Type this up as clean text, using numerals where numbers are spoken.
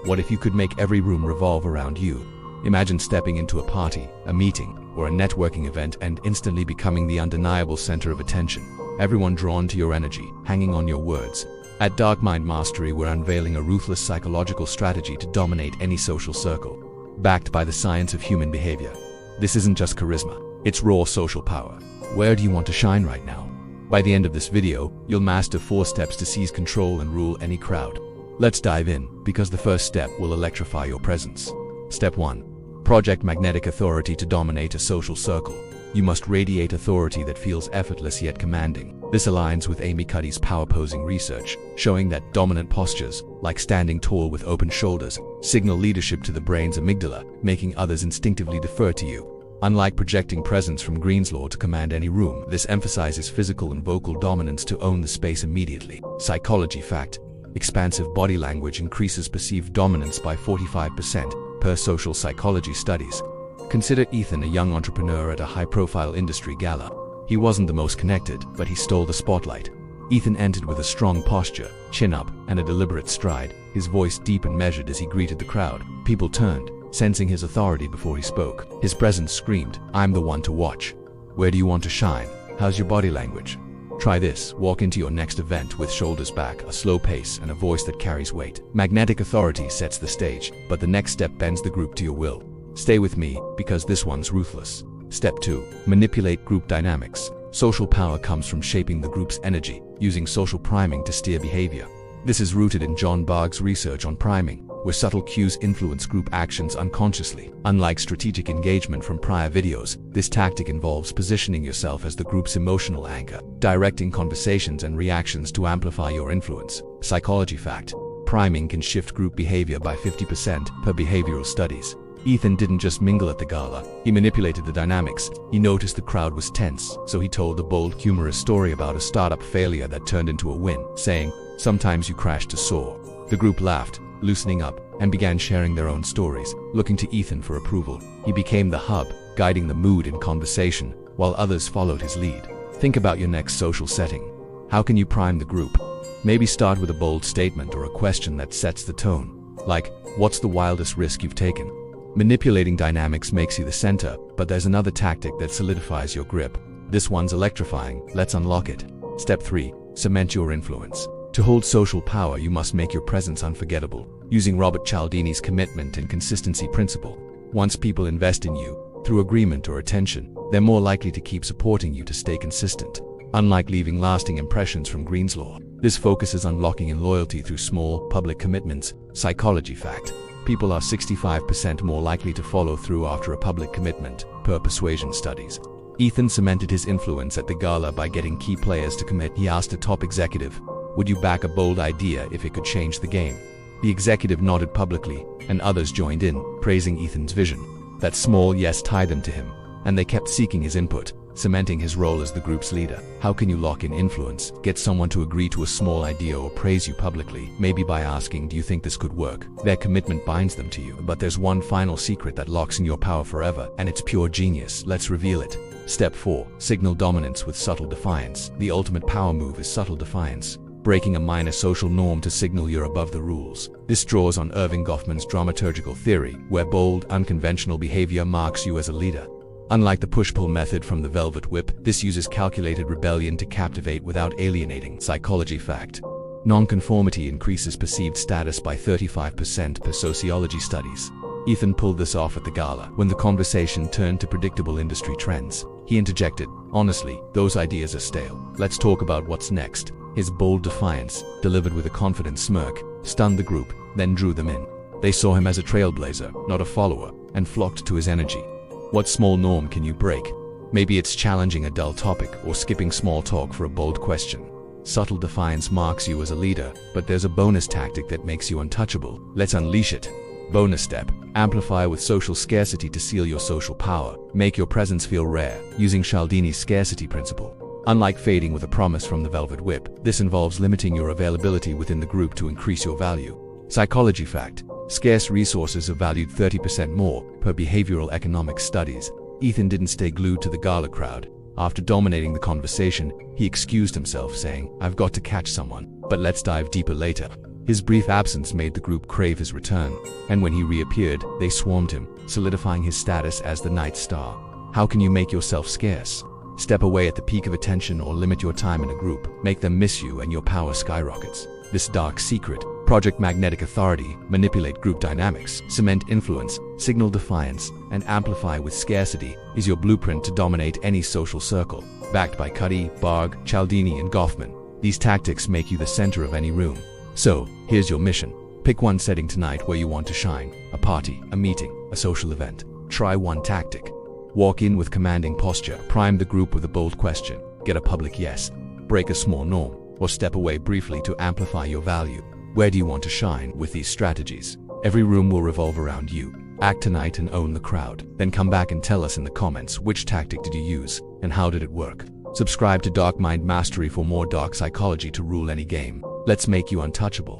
What if you could make every room revolve around you? Imagine stepping into a party, a meeting, or a networking event and instantly becoming the undeniable center of attention. Everyone drawn to your energy, hanging on your words. At Darkmind Mastery, we're unveiling a ruthless psychological strategy to dominate any social circle, backed by the science of human behavior. This isn't just charisma, it's raw social power. Where do you want to shine right now? By the end of this video, you'll master 4 steps to seize control and rule any crowd. Let's dive in, because the first step will electrify your presence. Step 1. Project magnetic authority to dominate a social circle. You must radiate authority that feels effortless yet commanding. This aligns with Amy Cuddy's power posing research, showing that dominant postures, like standing tall with open shoulders, signal leadership to the brain's amygdala, making others instinctively defer to you. Unlike projecting presence from Green's law to command any room, this emphasizes physical and vocal dominance to own the space immediately. Psychology fact: expansive body language increases perceived dominance by 45%, per social psychology studies. Consider Ethan, a young entrepreneur at a high-profile industry gala. He wasn't the most connected, but he stole the spotlight. Ethan entered with a strong posture, chin up, and a deliberate stride, his voice deep and measured as he greeted the crowd. People turned, sensing his authority before he spoke. His presence screamed, "I'm the one to watch." Where do you want to shine? How's your body language? Try this. Walk into your next event with shoulders back, a slow pace, and a voice that carries weight. Magnetic authority sets the stage, but the next step bends the group to your will. Stay with me, because this one's ruthless. Step 2. Manipulate group dynamics. Social power comes from shaping the group's energy, using social priming to steer behavior. This is rooted in John Bargh's research on priming, where subtle cues influence group actions unconsciously. Unlike strategic engagement from prior videos, this tactic involves positioning yourself as the group's emotional anchor, directing conversations and reactions to amplify your influence. Psychology fact: priming can shift group behavior by 50% per behavioral studies. Ethan didn't just mingle at the gala, he manipulated the dynamics. He noticed the crowd was tense, so he told a bold, humorous story about a startup failure that turned into a win, saying, "Sometimes you crash to soar." The group laughed, loosening up, and began sharing their own stories, looking to Ethan for approval. He became the hub, guiding the mood in conversation, while others followed his lead. Think about your next social setting. How can you prime the group? Maybe start with a bold statement or a question that sets the tone. Like, what's the wildest risk you've taken? Manipulating dynamics makes you the center, but there's another tactic that solidifies your grip. This one's electrifying. Let's unlock it. Step 3. Cement your influence. To hold social power, you must make your presence unforgettable, using Robert Cialdini's commitment and consistency principle. Once people invest in you, through agreement or attention, they're more likely to keep supporting you to stay consistent. Unlike leaving lasting impressions from Green's law, this focuses on locking in loyalty through small, public commitments. Psychology fact: people are 65% more likely to follow through after a public commitment, per persuasion studies. Ethan cemented his influence at the gala by getting key players to commit. He asked a top executive, "Would you back a bold idea if it could change the game?" The executive nodded publicly, and others joined in, praising Ethan's vision. That small yes tied them to him, and they kept seeking his input, cementing his role as the group's leader. How can you lock in influence? Get someone to agree to a small idea or praise you publicly, maybe by asking, "Do you think this could work?" Their commitment binds them to you. But there's one final secret that locks in your power forever, and it's pure genius. Let's reveal it. Step 4. Signal dominance with subtle defiance. The ultimate power move is subtle defiance, breaking a minor social norm to signal you're above the rules. This draws on Irving Goffman's dramaturgical theory, where bold, unconventional behavior marks you as a leader. Unlike the push-pull method from the Velvet Whip, this uses calculated rebellion to captivate without alienating. Psychology fact: nonconformity increases perceived status by 35% per sociology studies. Ethan pulled this off at the gala. When the conversation turned to predictable industry trends, he interjected, "Honestly, those ideas are stale. Let's talk about what's next." His bold defiance, delivered with a confident smirk, stunned the group, then drew them in. They saw him as a trailblazer, not a follower, and flocked to his energy. What small norm can you break? Maybe it's challenging a dull topic or skipping small talk for a bold question. Subtle defiance marks you as a leader, but there's a bonus tactic that makes you untouchable. Let's unleash it. Bonus step: amplify with social scarcity to seal your social power. Make your presence feel rare, using Cialdini's scarcity principle. Unlike fading with a promise from the Velvet Whip, this involves limiting your availability within the group to increase your value. Psychology fact: scarce resources are valued 30% more, per behavioral economics studies. Ethan didn't stay glued to the gala crowd. After dominating the conversation, he excused himself, saying, "I've got to catch someone, but let's dive deeper later." His brief absence made the group crave his return, and when he reappeared, they swarmed him, solidifying his status as the night star. How can you make yourself scarce? Step away at the peak of attention or limit your time in a group. Make them miss you and your power skyrockets. This dark secret, Project Magnetic Authority, manipulate group dynamics, cement influence, signal defiance, and amplify with scarcity, is your blueprint to dominate any social circle. Backed by Cuddy, Barg, Cialdini, and Goffman, these tactics make you the center of any room. So, here's your mission. Pick one setting tonight where you want to shine. A party, a meeting, a social event. Try one tactic. Walk in with commanding posture, prime the group with a bold question, get a public yes, break a small norm, or step away briefly to amplify your value. Where do you want to shine with these strategies? Every room will revolve around you. Act tonight and own the crowd. Then come back and tell us in the comments which tactic did you use, and how did it work. Subscribe to Darkmind Mastery for more dark psychology to rule any game. Let's make you untouchable.